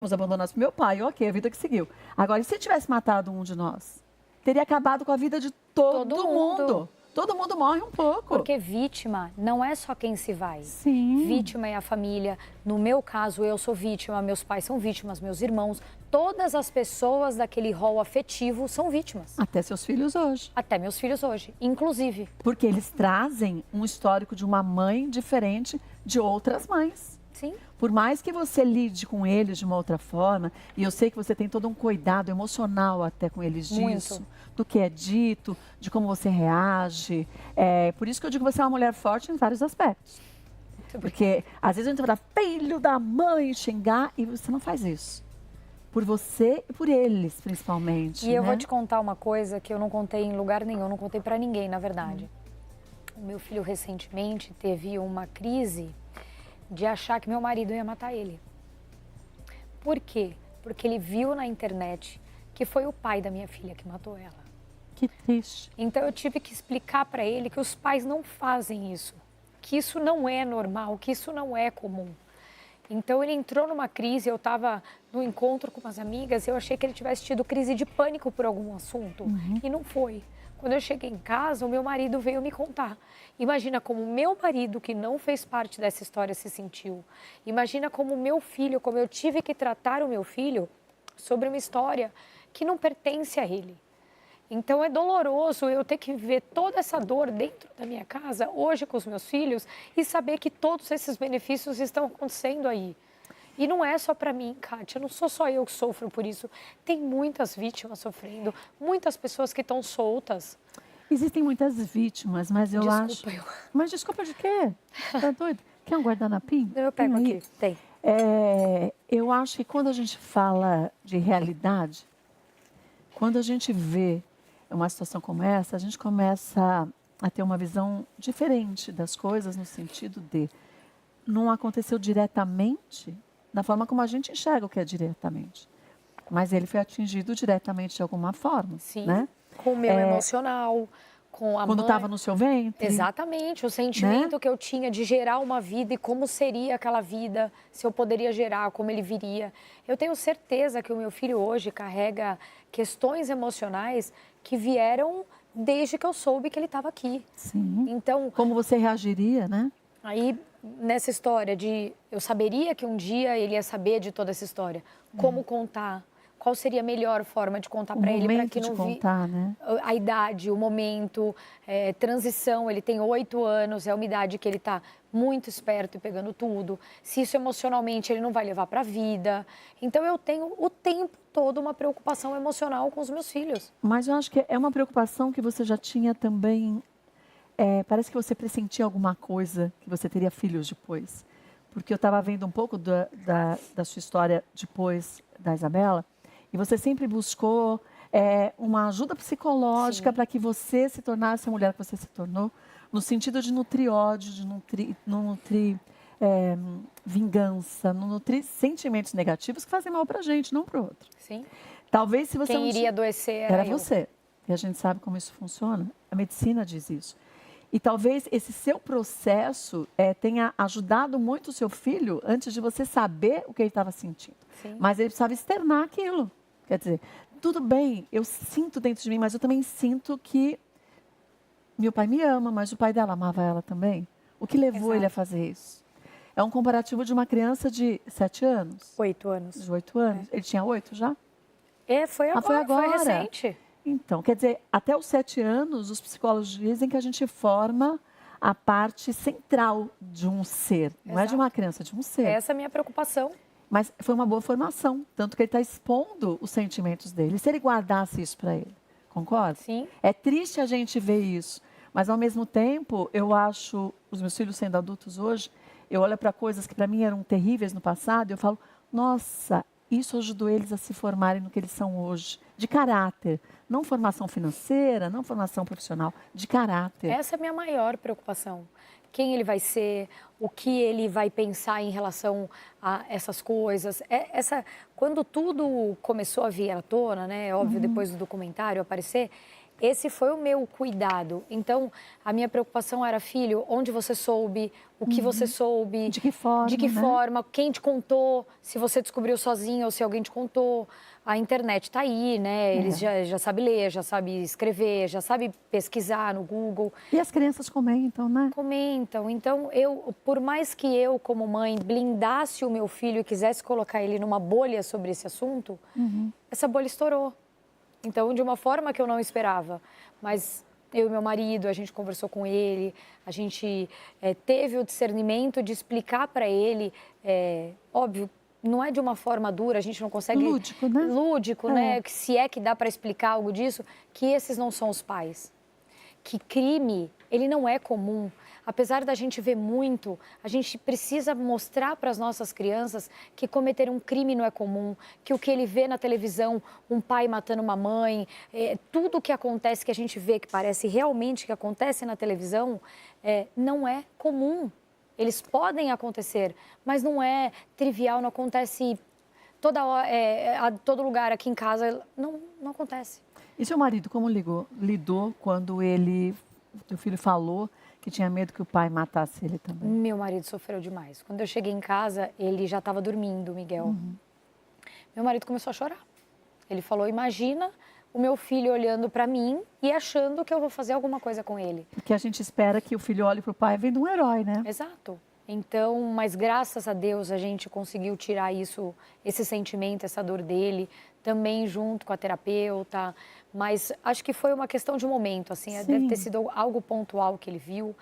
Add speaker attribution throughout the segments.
Speaker 1: Nos abandonasse pro meu pai, ok, a vida que seguiu. Agora, e se tivesse matado um de nós? Teria acabado com a vida de todo mundo. Todo mundo morre um pouco.
Speaker 2: Porque vítima não é só quem se vai.
Speaker 1: Sim.
Speaker 2: Vítima é a família. No meu caso, eu sou vítima, meus pais são vítimas, meus irmãos. Todas as pessoas daquele rol afetivo são vítimas.
Speaker 1: Até seus filhos hoje.
Speaker 2: Até meus filhos hoje, inclusive.
Speaker 1: Porque eles trazem um histórico de uma mãe diferente de outras mães.
Speaker 2: Sim.
Speaker 1: Por mais que você lide com eles de uma outra forma, e eu sei que você tem todo um cuidado emocional até com eles disso, do que é dito, de como você reage. Por isso que eu digo que você é uma mulher forte em vários aspectos. Porque às vezes a gente vai falar, filho da mãe, xingar, e você não faz isso. Por você e por eles, principalmente.
Speaker 2: E eu vou te contar uma coisa que eu não contei em lugar nenhum, não contei pra ninguém, na verdade. O meu filho recentemente teve uma crise de achar que meu marido ia matar ele. Por quê? Porque ele viu na internet que foi o pai da minha filha que matou ela.
Speaker 1: Que triste.
Speaker 2: Então eu tive que explicar para ele que os pais não fazem isso, que isso não é normal, que isso não é comum. Então ele entrou numa crise, eu estava no encontro com umas amigas, eu achei que ele tivesse tido crise de pânico por algum assunto, e não foi. Quando eu cheguei em casa, o meu marido veio me contar. Imagina como o meu marido, que não fez parte dessa história, se sentiu. Imagina como o meu filho, como eu tive que tratar o meu filho sobre uma história que não pertence a ele. Então é doloroso eu ter que viver toda essa dor dentro da minha casa, hoje com os meus filhos, e saber que todos esses benefícios estão acontecendo aí. E não é só para mim, Kátia, não sou só eu que sofro por isso. Tem muitas vítimas sofrendo, muitas pessoas que estão soltas.
Speaker 1: Existem muitas vítimas, mas eu acho...
Speaker 2: Desculpa, eu...
Speaker 1: Mas desculpa de quê? Tá doido? Quer um guardanapim?
Speaker 2: Eu pego
Speaker 1: Tem aí.
Speaker 2: aqui, tem.
Speaker 1: Eu acho que quando a gente fala de realidade, quando a gente vê uma situação como essa, a gente começa a ter uma visão diferente das coisas no sentido de não aconteceu diretamente da forma como a gente enxerga o que é diretamente. Mas ele foi atingido diretamente de alguma forma.
Speaker 2: Sim,
Speaker 1: né?
Speaker 2: com o meu emocional, com a
Speaker 1: Quando
Speaker 2: mãe.
Speaker 1: estava no seu ventre.
Speaker 2: Exatamente, o sentimento que eu tinha de gerar uma vida e como seria aquela vida, se eu poderia gerar, como ele viria. Eu tenho certeza que o meu filho hoje carrega questões emocionais que vieram desde que eu soube que ele estava aqui.
Speaker 1: Sim.
Speaker 2: Então,
Speaker 1: como você reagiria, né?
Speaker 2: Aí, nessa história de eu saberia que um dia ele ia saber de toda essa história, como contar, qual seria a melhor forma de contar para ele, para que não
Speaker 1: contar, né?
Speaker 2: A idade, o momento, transição, ele tem 8 anos, é uma idade que ele está muito esperto e pegando tudo. Se isso emocionalmente ele não vai levar para a vida. Então eu tenho o tempo todo uma preocupação emocional com os meus filhos.
Speaker 1: Mas eu acho que é uma preocupação que você já tinha também. Parece que você pressentia alguma coisa, que você teria filhos depois. Porque eu estava vendo um pouco da sua história depois da Isabela, e você sempre buscou uma ajuda psicológica para que você se tornasse a mulher que você se tornou, no sentido de nutrir ódio, de nutrir vingança, não nutrir sentimentos negativos que fazem mal para a gente, não para o outro.
Speaker 2: Sim.
Speaker 1: Talvez se você
Speaker 2: Quem iria adoecer era eu.
Speaker 1: você. E a gente sabe como isso funciona. A medicina diz isso. E talvez esse seu processo tenha ajudado muito o seu filho antes de você saber o que ele estava sentindo.
Speaker 2: Sim.
Speaker 1: Mas ele precisava externar aquilo. Quer dizer, tudo bem, eu sinto dentro de mim, mas eu também sinto que meu pai me ama, mas o pai dela amava ela também. O que levou ele a fazer isso? É um comparativo de uma criança de 7 anos.
Speaker 2: 8 anos.
Speaker 1: De 8 anos. Ele tinha 8 já?
Speaker 2: Foi agora, foi recente.
Speaker 1: Então, quer dizer, até os 7 anos, os psicólogos dizem que a gente forma a parte central de um ser. Não é de uma criança, é de um ser.
Speaker 2: Essa é a minha preocupação.
Speaker 1: Mas foi uma boa formação, tanto que ele está expondo os sentimentos dele. E se ele guardasse isso para ele, concorda?
Speaker 2: Sim.
Speaker 1: É triste a gente ver isso, mas ao mesmo tempo, eu acho, os meus filhos sendo adultos hoje, eu olho para coisas que para mim eram terríveis no passado e eu falo, nossa, isso ajudou eles a se formarem no que eles são hoje, de caráter. Não formação financeira, não formação profissional, de caráter.
Speaker 2: Essa é a minha maior preocupação. Quem ele vai ser, o que ele vai pensar em relação a essas coisas. Quando tudo começou a vir à tona, né, óbvio, depois do documentário aparecer, esse foi o meu cuidado. Então, a minha preocupação era, filho, onde você soube, o que você soube,
Speaker 1: De que forma,
Speaker 2: de que
Speaker 1: né?
Speaker 2: forma, quem te contou, se você descobriu sozinho ou se alguém te contou. A internet está aí, né? Eles já sabem ler, já sabem escrever, já sabem pesquisar no Google.
Speaker 1: E as crianças comentam, né?
Speaker 2: Comentam. Então, por mais que eu, como mãe, blindasse o meu filho e quisesse colocar ele numa bolha sobre esse assunto, essa bolha estourou. Então, de uma forma que eu não esperava. Mas eu e meu marido, a gente conversou com ele, a gente teve o discernimento de explicar para ele, óbvio, não é de uma forma dura, a gente não consegue...
Speaker 1: Lúdico, né?
Speaker 2: Lúdico, né? Se é que dá para explicar algo disso, que esses não são os pais. Que crime, ele não é comum. Apesar da gente ver muito, a gente precisa mostrar para as nossas crianças que cometer um crime não é comum, que o que ele vê na televisão, um pai matando uma mãe, tudo que acontece, que a gente vê, que parece realmente que acontece na televisão, não é comum. Eles podem acontecer, mas não é trivial, não acontece toda hora, a todo lugar aqui em casa, não acontece.
Speaker 1: E seu marido, como lidou quando teu filho falou que tinha medo que o pai matasse ele também?
Speaker 2: Meu marido sofreu demais. Quando eu cheguei em casa, ele já estava dormindo, Miguel. Meu marido começou a chorar. Ele falou, imagina o meu filho olhando para mim e achando que eu vou fazer alguma coisa com ele.
Speaker 1: Porque a gente espera que o filho olhe para o pai vendo um herói, né?
Speaker 2: Exato. Então, mas graças a Deus a gente conseguiu tirar isso, esse sentimento, essa dor dele, também junto com a terapeuta. Mas acho que foi uma questão de momento, assim, deve ter sido algo pontual que ele viu.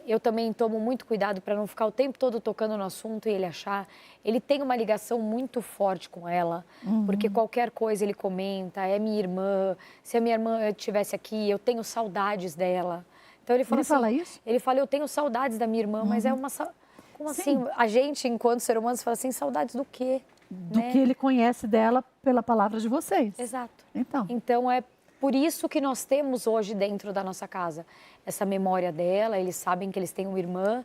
Speaker 2: Eu também tomo muito cuidado para não ficar o tempo todo tocando no assunto e ele achar. Ele tem uma ligação muito forte com ela, porque qualquer coisa ele comenta, é minha irmã. Se a minha irmã estivesse aqui, eu tenho saudades dela. Então ele fala
Speaker 1: Ele fala isso?
Speaker 2: Ele fala, eu tenho saudades da minha irmã, mas é uma... Como assim? A gente, enquanto ser humano, fala assim, saudades do quê?
Speaker 1: Do que ele conhece dela pela palavra de vocês.
Speaker 2: Exato.
Speaker 1: Então
Speaker 2: é por isso que nós temos hoje dentro da nossa casa essa memória dela, eles sabem que eles têm uma irmã,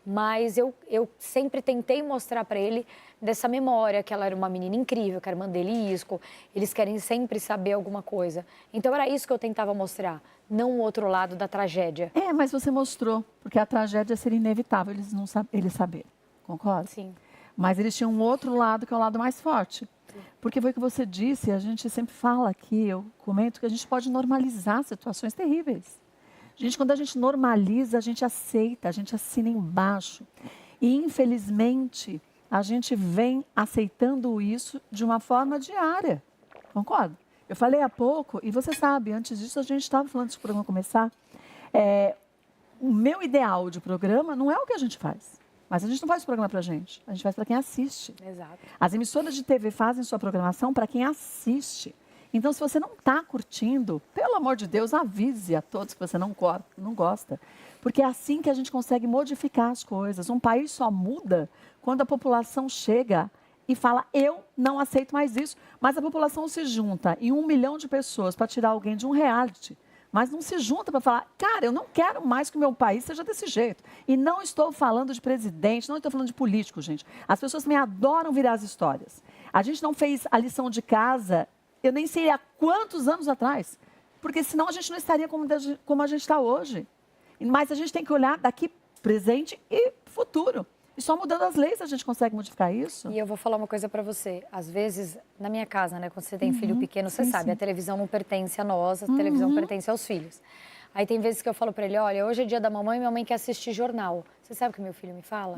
Speaker 2: mas eu sempre tentei mostrar para ele dessa memória, que ela era uma menina incrível, que a irmã dele Isco, eles querem sempre saber alguma coisa. Então era isso que eu tentava mostrar, não o outro lado da tragédia.
Speaker 1: mas você mostrou, porque a tragédia seria inevitável eles saberem, concorda?
Speaker 2: Sim.
Speaker 1: Mas eles tinham um outro lado que é o lado mais forte. Porque foi o que você disse, a gente sempre fala aqui, eu comento que a gente pode normalizar situações terríveis. Quando a gente normaliza, a gente aceita, a gente assina embaixo. E, infelizmente, a gente vem aceitando isso de uma forma diária. Concorda? Eu falei há pouco, e você sabe, antes disso a gente estava falando antes do programa começar, o meu ideal de programa não é o que a gente faz. Mas a gente não faz programa para a gente faz para quem assiste.
Speaker 2: Exato.
Speaker 1: As emissoras de TV fazem sua programação para quem assiste. Então, se você não está curtindo, pelo amor de Deus, avise a todos que você não gosta. Porque é assim que a gente consegue modificar as coisas. Um país só muda quando a população chega e fala, eu não aceito mais isso. Mas a população se junta em 1 milhão de pessoas para tirar alguém de um reality. Mas não se junta para falar, cara, eu não quero mais que o meu país seja desse jeito. E não estou falando de presidente, não estou falando de político, gente. As pessoas também adoram virar as histórias. A gente não fez a lição de casa, eu nem sei há quantos anos atrás. Porque senão a gente não estaria como a gente está hoje. Mas a gente tem que olhar daqui, presente e futuro. E só mudando as leis a gente consegue modificar isso.
Speaker 2: E eu vou falar uma coisa para você. Às vezes, na minha casa, né, quando você tem filho pequeno, você sabe, a televisão não pertence a nós, a televisão pertence aos filhos. Aí tem vezes que eu falo para ele, olha, hoje é dia da mamãe e minha mãe quer assistir jornal. Você sabe o que meu filho me fala?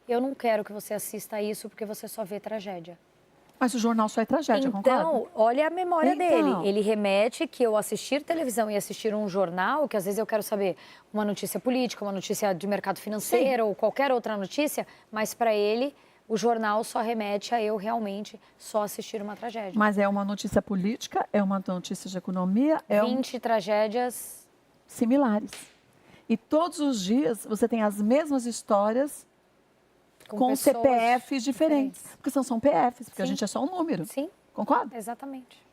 Speaker 2: Eu não quero que você assista isso porque você só vê tragédia.
Speaker 1: Mas o jornal só é tragédia, concorda?
Speaker 2: Então, olha a memória dele. Ele remete que eu assistir televisão e assistir um jornal, que às vezes eu quero saber uma notícia política, uma notícia de mercado financeiro ou qualquer outra notícia, mas para ele o jornal só remete a eu realmente só assistir uma tragédia.
Speaker 1: Mas é uma notícia política, é uma notícia de economia,
Speaker 2: 20 tragédias
Speaker 1: similares. E todos os dias você tem as mesmas histórias com CPFs diferentes. Porque são PFs, porque a gente é só um número.
Speaker 2: Sim.
Speaker 1: Concorda?
Speaker 2: Exatamente.